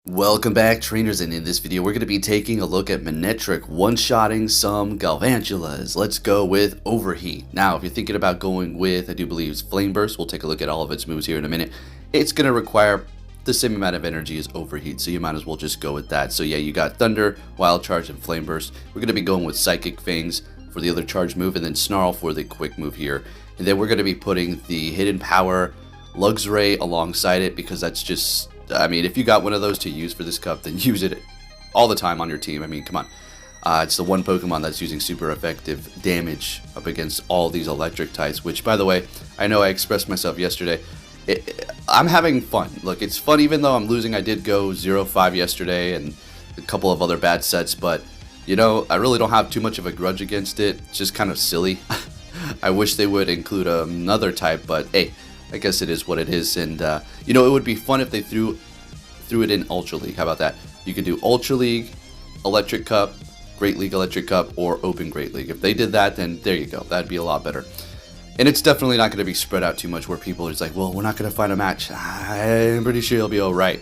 Welcome back, trainers, and in this video we're going to be taking a look at Niantic one-shotting some Galvantulas. Let's go with Overheat. Now, if you're thinking about going with, I do believe it's Flame Burst, we'll take a look at all of its moves here in a minute. It's going to require the same amount of energy as Overheat, so you might as well just go with that. So yeah, you got Thunder, Wild Charge, and Flame Burst. We're going to be going with Psychic Fangs for the other charge move, and then Snarl for the quick move here. And then we're going to be putting the Hidden Power Luxray alongside it, because that's just... I mean, if you got one of those to use for this cup, then use it all the time on your team. I mean, come on. It's the one Pokemon that's using super effective damage up against all these electric types, which, by the way, I know I expressed myself yesterday. I'm having fun. Look, it's fun even though I'm losing. I did go 0-5 yesterday and a couple of other bad sets, but, you know, I really don't have too much of a grudge against it. It's just kind of silly. I wish they would include another type, but hey, I guess it is what it is, and you know, it would be fun if they threw it in Ultra League. How about that? You could do Ultra League, Electric Cup, Great League Electric Cup, or Open Great League. If they did that, then there you go. That'd be a lot better. And it's definitely not going to be spread out too much where people are just like, well, we're not going to find a match. I'm pretty sure you'll be all right.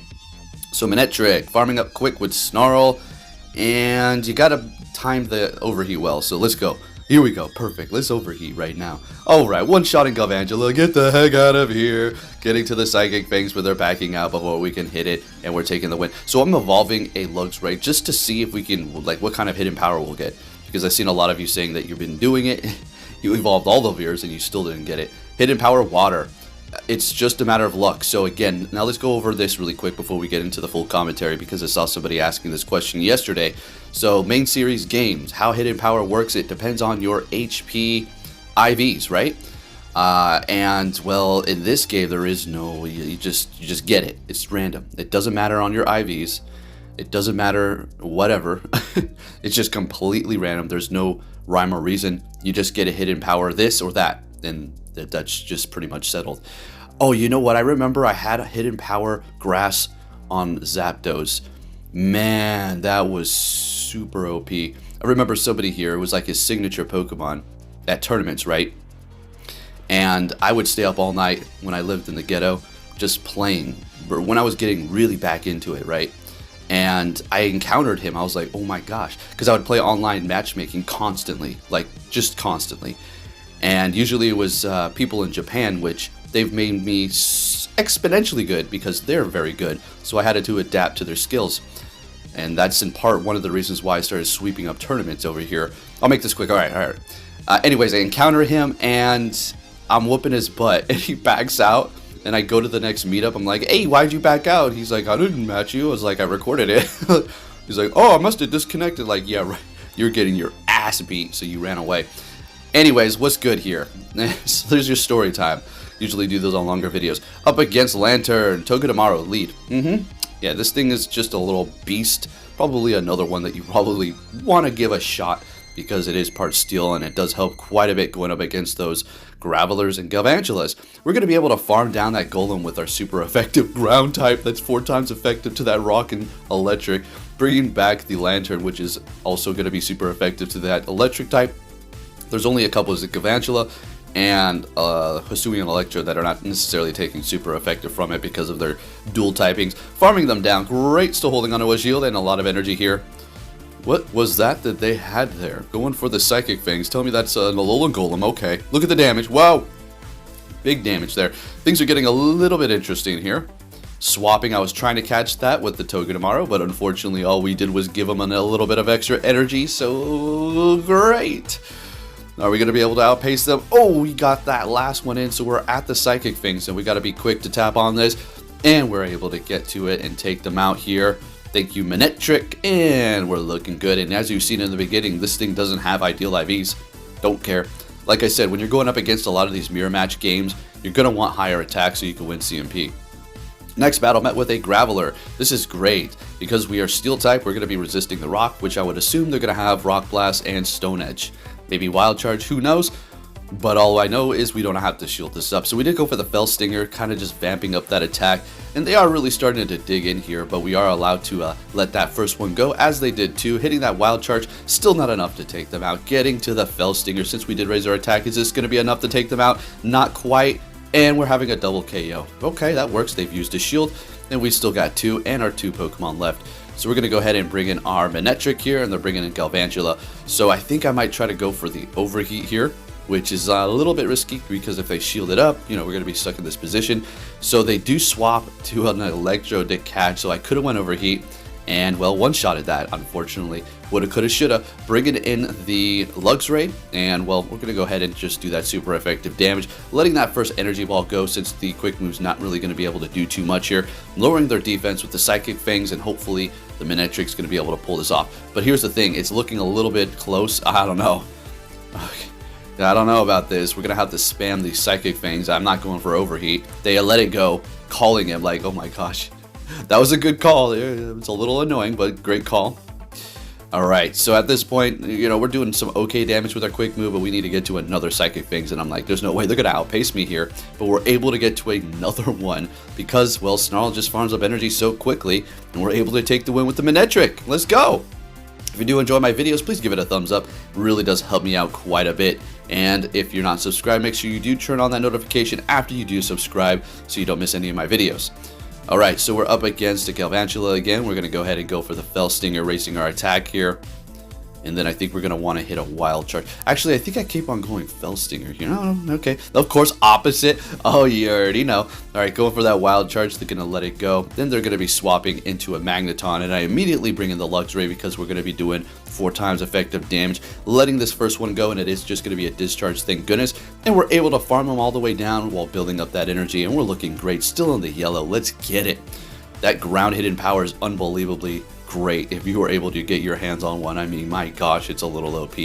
So Niantic, farming up quick with Snarl, and you got to time the Overheat well. So let's go. Here we go. Perfect. Let's Overheat right now. Alright, one-shotting Galvantula. Get the heck out of here. Getting to the Psychic Fangs, but they're backing out before we can hit it, and we're taking the win. So I'm evolving a Luxray just to see if we can, like, what kind of hidden power we'll get. Because I've seen a lot of you saying that you've been doing it. You evolved all of yours, and you still didn't get it. Hidden power, Water. It's just a matter of luck. So again, now let's go over this really quick before we get into the full commentary, because I saw somebody asking this question yesterday. So main series games, how hidden power works, it depends on your HP IVs, right? And well, in this game there is no, you just get it. It's random. It doesn't matter on your IVs. It doesn't matter whatever. It's just completely random. There's no rhyme or reason. You just get a hidden power, this or that, and that's just pretty much settled. Oh, you know what? I remember I had a hidden power Grass on Zapdos. Man, that was super OP. I remember somebody here, it was like his signature Pokemon at tournaments, right? And I would stay up all night when I lived in the ghetto just playing, but when I was getting really back into it, right? And I encountered him. I was like, oh my gosh, because I would play online matchmaking constantly, like just constantly. And usually it was people in Japan, which they've made me exponentially good because they're very good. So I had to adapt to their skills. And that's in part one of the reasons why I started sweeping up tournaments over here. I'll make this quick. All right. Anyways, I encounter him and I'm whooping his butt and he backs out. And I go to the next meetup. I'm like, hey, why'd you back out? He's like, I didn't match you. I was like, I recorded it. He's like, oh, I must have disconnected. Like, yeah, right. You're getting your ass beat, so you ran away. Anyways, what's good here? So there's your story time. Usually do those on longer videos. Up against Lantern, Togedemaru, lead. Yeah, this thing is just a little beast. Probably another one that you probably want to give a shot because it is part steel and it does help quite a bit going up against those Gravelers and Galvantulas. We're going to be able to farm down that Golem with our super effective ground type that's 4 times effective to that rock and electric. Bringing back the Lantern, which is also going to be super effective to that electric type. There's only a couple of Galvantula and Hisuian Electro that are not necessarily taking super effective from it because of their dual typings. Farming them down, great, still holding onto a shield and a lot of energy here. What was that they had there? Going for the Psychic Fangs. Tell me that's an Alolan Golem. Okay, look at the damage. Wow, big damage there. Things are getting a little bit interesting here. Swapping, I was trying to catch that with the Togedemaru, but unfortunately all we did was give him a little bit of extra energy, so great. Are we going to be able to outpace them? Oh, we got that last one in, so we're at the Psychic Fangs, so we got to be quick to tap on this, and we're able to get to it and take them out here. Thank you, Niantic, and we're looking good. And as you've seen in the beginning, this thing doesn't have ideal IVs. Don't care. Like I said, when you're going up against a lot of these mirror match games, you're going to want higher attack so you can win CMP. Next battle met with a Graveler. This is great because we are Steel type. We're going to be resisting the Rock, which I would assume they're going to have Rock Blast and Stone Edge. Maybe Wild Charge, who knows? But all I know is we don't have to shield this up. So we did go for the Fell Stinger, kind of just vamping up that attack. And they are really starting to dig in here, but we are allowed to let that first one go, as they did too. Hitting that Wild Charge, still not enough to take them out. Getting to the Fell Stinger, since we did raise our attack, is this going to be enough to take them out? Not quite. And we're having a double KO. Okay, that works. They've used a shield. and we still got 2 and our 2 Pokemon left. So we're going to go ahead and bring in our Manectric here, and they're bringing in Galvantula. So I think I might try to go for the Overheat here, which is a little bit risky because if they shield it up, you know, we're going to be stuck in this position. So they do swap to an Electrode to catch, so I could have went Overheat and, well, one-shotted that, unfortunately. Woulda, coulda, shoulda. Bringing in the Luxray, and, well, we're going to go ahead and just do that super effective damage, letting that first Energy Ball go since the Quick Move's not really going to be able to do too much here, lowering their defense with the Psychic Fangs, and hopefully the Manectric's going to be able to pull this off. But here's the thing, it's looking a little bit close. I don't know. Okay. I don't know about this. We're going to have to spam these Psychic Fangs. I'm not going for Overheat. They let it go, calling him like, oh my gosh. That was a good call. It's a little annoying, but great call. Alright, so at this point, you know, we're doing some okay damage with our Quick Move, but we need to get to another Psychic Fangs, and I'm like, there's no way they're going to outpace me here. But we're able to get to another one because, well, Snarl just farms up energy so quickly, and we're able to take the win with the Manectric. Let's go! If you do enjoy my videos, please give it a thumbs up. It really does help me out quite a bit. And if you're not subscribed, make sure you do turn on that notification after you do subscribe so you don't miss any of my videos. Alright, so we're up against a Galvantula again. We're going to go ahead and go for the Fell Stinger, racing our attack here. And then I think we're going to want to hit a Wild Charge. Actually, I think I keep on going Fell Stinger here. Oh, okay. Of course, opposite. Oh, you already know. Alright, going for that Wild Charge. They're going to let it go. Then they're going to be swapping into a Magneton. And I immediately bring in the Luxray because we're going to be doing 4 times effective damage. Letting this first one go, and it is just going to be a discharge, thank goodness. And we're able to farm them all the way down while building up that energy. And we're looking great. Still in the yellow. Let's get it. That ground hidden power is unbelievably great. If you were able to get your hands on one, I mean, my gosh, it's a little OP.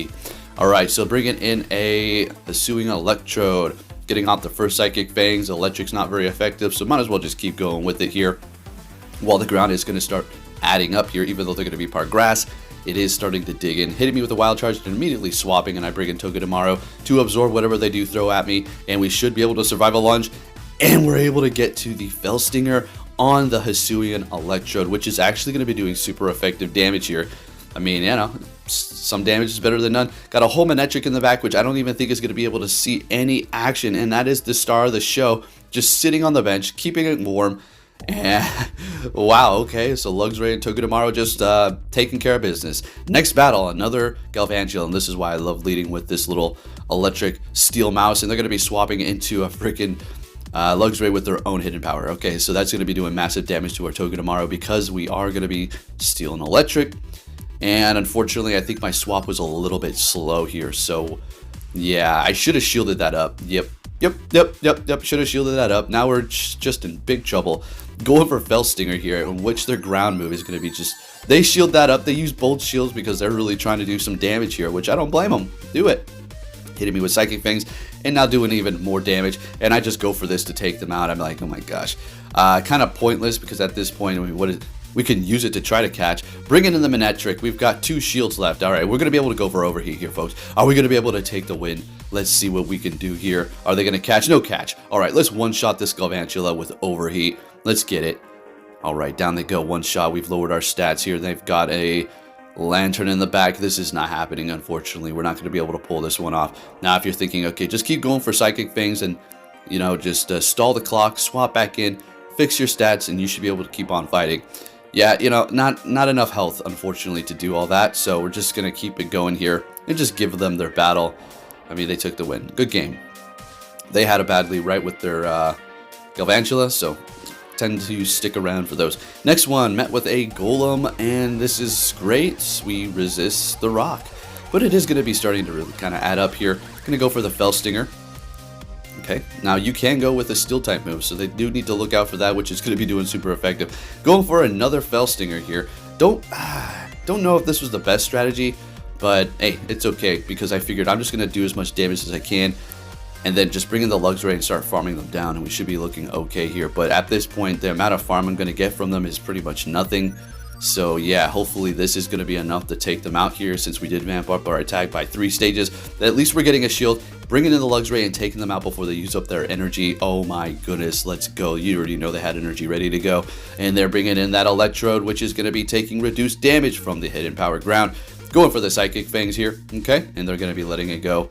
Alright, so bringing in a Hisuian Electrode, getting off the first Psychic Fangs. Electric's not very effective, so might as well just keep going with it here. While the ground is going to start adding up here, even though they're going to be part grass, it is starting to dig in, hitting me with a Wild Charge and immediately swapping, and I bring in Togedemaru to absorb whatever they do throw at me, and we should be able to survive a lunge, and we're able to get to the Fell Stinger on the Hisuian Electrode, which is actually going to be doing super effective damage here. I mean, you know, some damage is better than none. Got a whole Manectric in the back, which I don't even think is going to be able to see any action, and that is the star of the show, just sitting on the bench, keeping it warm. And wow, okay, so Luxray and Togedemaru just taking care of business. Next battle, another Galvantula, and this is why I love leading with this little electric steel mouse, and they're going to be swapping into a freaking Luxray with their own hidden power. Okay, so that's going to be doing massive damage to our Togedemaru because we are going to be steel and electric. And unfortunately, I think my swap was a little bit slow here. So yeah, I should have shielded that up. Yep. Should have shielded that up. Now we're just in big trouble. Going for Fell Stinger here, in which their ground move is going to be just... They shield that up. They use both shields because they're really trying to do some damage here, which I don't blame them. Do it. Hitting me with Psychic Fangs and now doing even more damage, and I just go for this to take them out. I'm like, oh my gosh, kind of pointless because at this point, I mean, we can use it to try to catch. Bringing in the Manectric, we've got 2 shields left. All right, we're going to be able to go for Overheat here, folks. Are we going to be able to take the win? Let's see what we can do here. Are they going to catch? No catch. All right, let's one-shot this Galvantula with Overheat. Let's get it. All right, down they go. One shot. We've lowered our stats here. They've got a Lantern in the back. This is not happening, unfortunately. We're not going to be able to pull this one off. Now, if you're thinking, okay, just keep going for Psychic Fangs and, you know, just stall the clock, swap back in, fix your stats, and you should be able to keep on fighting. Yeah, you know, not enough health, unfortunately, to do all that, so we're just going to keep it going here and just give them their battle. I mean, they took the win. Good game. They had a bad lead right with their Galvantula, so tend to stick around for those. Next one, met with a Golem, and this is great. We resist the rock, but it is going to be starting to really kind of add up here. Going to go for the Fell Stinger. Okay, now you can go with a Steel type move, so they do need to look out for that, which is going to be doing super effective. Going for another Fell Stinger here. Don't know if this was the best strategy, but hey, it's okay because I figured I'm just going to do as much damage as I can, and then just bring in the Luxray and start farming them down, and we should be looking okay here. But at this point, the amount of farm I'm going to get from them is pretty much nothing. So yeah, hopefully this is going to be enough to take them out here, since we did vamp up our attack by 3 stages. At least we're getting a shield, bringing in the Luxray and taking them out before they use up their energy. Oh my goodness, let's go. You already know they had energy ready to go. And they're bringing in that Electrode, which is going to be taking reduced damage from the hidden power ground. Going for the Psychic Fangs here, okay? And they're going to be letting it go.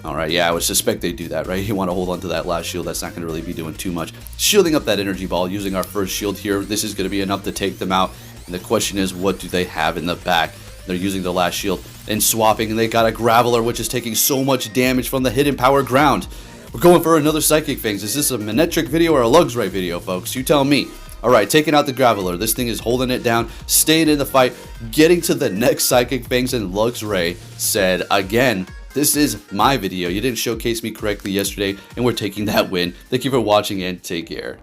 Alright, yeah, I would suspect they do that, right? You want to hold on to that last shield. That's not going to really be doing too much. Shielding up that energy ball, using our first shield here. This is going to be enough to take them out. And the question is, what do they have in the back? They're using the last shield and swapping, and they got a Graveler, which is taking so much damage from the hidden power ground. We're going for another Psychic Fangs. Is this a Manectric video or a Luxray video, folks? You tell me. Alright, taking out the Graveler. This thing is holding it down, staying in the fight, getting to the next Psychic Fangs, and Luxray said, again, this is my video. You didn't showcase me correctly yesterday, and we're taking that win. Thank you for watching, and take care.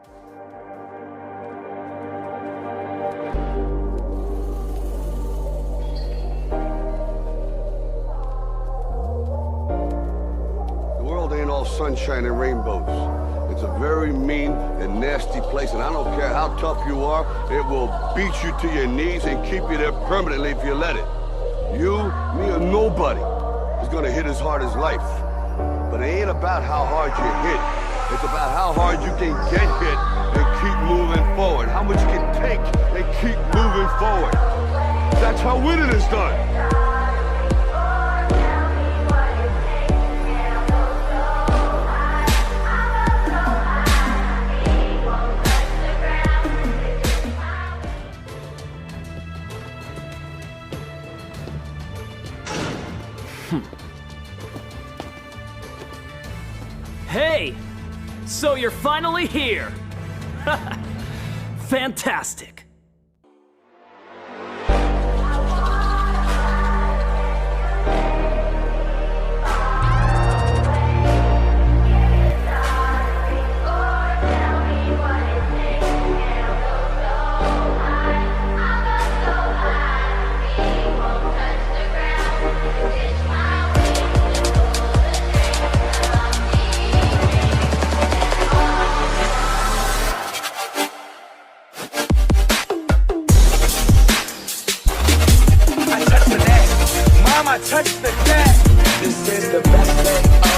Ain't all sunshine and rainbows. It's a very mean and nasty place, and I don't care how tough you are, it will beat you to your knees and keep you there permanently if you let it. You, me, or nobody is gonna hit as hard as life. But it ain't about how hard you hit. It's about how hard you can get hit and keep moving forward. How much you can take and keep moving forward. That's how winning is done. Hey! So you're finally here! Fantastic! I touch the deck. This is the best day